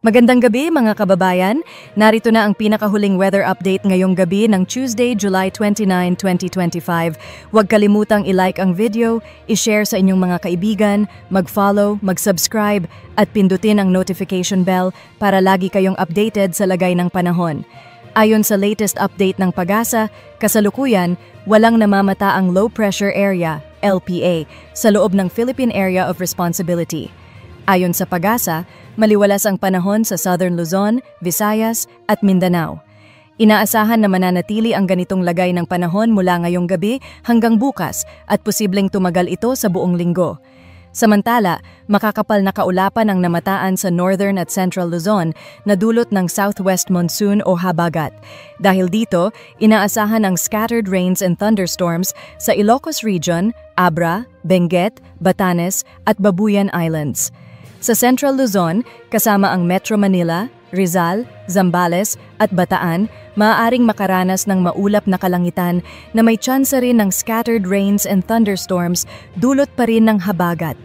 Magandang gabi mga kababayan. Narito na ang pinakahuling weather update ngayong gabi ng Tuesday, July 29, 2025. Huwag kalimutang i-like ang video, i-share sa inyong mga kaibigan, mag-follow, mag-subscribe at pindutin ang notification bell para lagi kayong updated sa lagay ng panahon. Ayon sa latest update ng PAGASA, kasalukuyan, walang namamata ang low pressure area, LPA, sa loob ng Philippine Area of Responsibility. Ayon sa PAGASA, maliwalas ang panahon sa Southern Luzon, Visayas at Mindanao. Inaasahan na mananatili ang ganitong lagay ng panahon mula ngayong gabi hanggang bukas at posibleng tumagal ito sa buong linggo. Samantala, makakapal na kaulapan ang namataan sa Northern at Central Luzon na dulot ng southwest monsoon o habagat. Dahil dito, inaasahan ang scattered rains and thunderstorms sa Ilocos Region, Abra, Benguet, Batanes at Babuyan Islands. Sa Central Luzon, kasama ang Metro Manila, Rizal, Zambales at Bataan, maaaring makaranas ng maulap na kalangitan na may tsansa rin ng scattered rains and thunderstorms dulot pa rin ng habagat.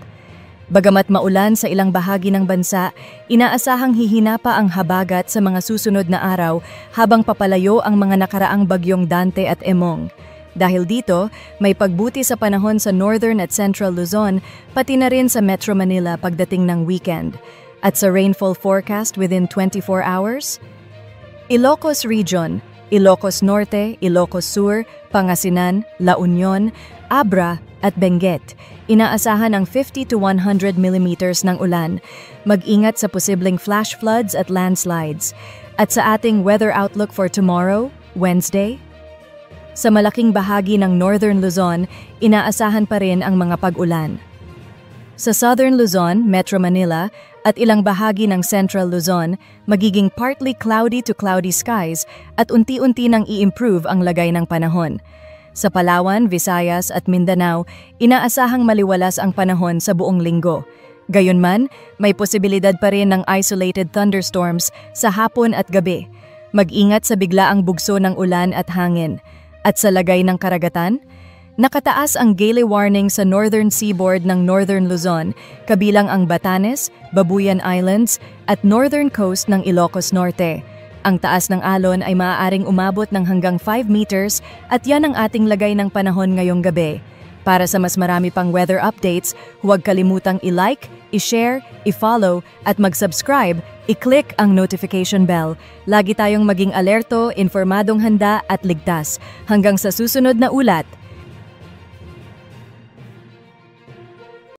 Bagamat maulan sa ilang bahagi ng bansa, inaasahang hihina pa ang habagat sa mga susunod na araw habang papalayo ang mga nakaraang bagyong Dante at Emong. Dahil dito, may pagbuti sa panahon sa Northern at Central Luzon, pati na rin sa Metro Manila pagdating ng weekend. At sa rainfall forecast within 24 hours, Ilocos Region, Ilocos Norte, Ilocos Sur, Pangasinan, La Union, Abra at Benguet. Inaasahan ang 50 to 100 millimeters ng ulan. Mag-ingat sa posibleng flash floods at landslides. At sa ating weather outlook for tomorrow, Wednesday, sa malaking bahagi ng Northern Luzon, inaasahan pa rin ang mga pag-ulan. Sa Southern Luzon, Metro Manila, at ilang bahagi ng Central Luzon, magiging partly cloudy to cloudy skies at unti-unti nang i-improve ang lagay ng panahon. Sa Palawan, Visayas at Mindanao, inaasahang maliwalas ang panahon sa buong linggo. Gayunman, may posibilidad pa rin ng isolated thunderstorms sa hapon at gabi. Mag-ingat sa biglaang bugso ng ulan at hangin. At sa lagay ng karagatan, nakataas ang gale warning sa northern seaboard ng Northern Luzon, kabilang ang Batanes, Babuyan Islands at northern coast ng Ilocos Norte. Ang taas ng alon ay maaaring umabot ng hanggang 5 meters at yan ang ating lagay ng panahon ngayong gabi. Para sa mas marami pang weather updates, huwag kalimutang i-like, i-share, i-follow at mag-subscribe, i-click ang notification bell. Lagi tayong maging alerto, informadong handa at ligtas. Hanggang sa susunod na ulat.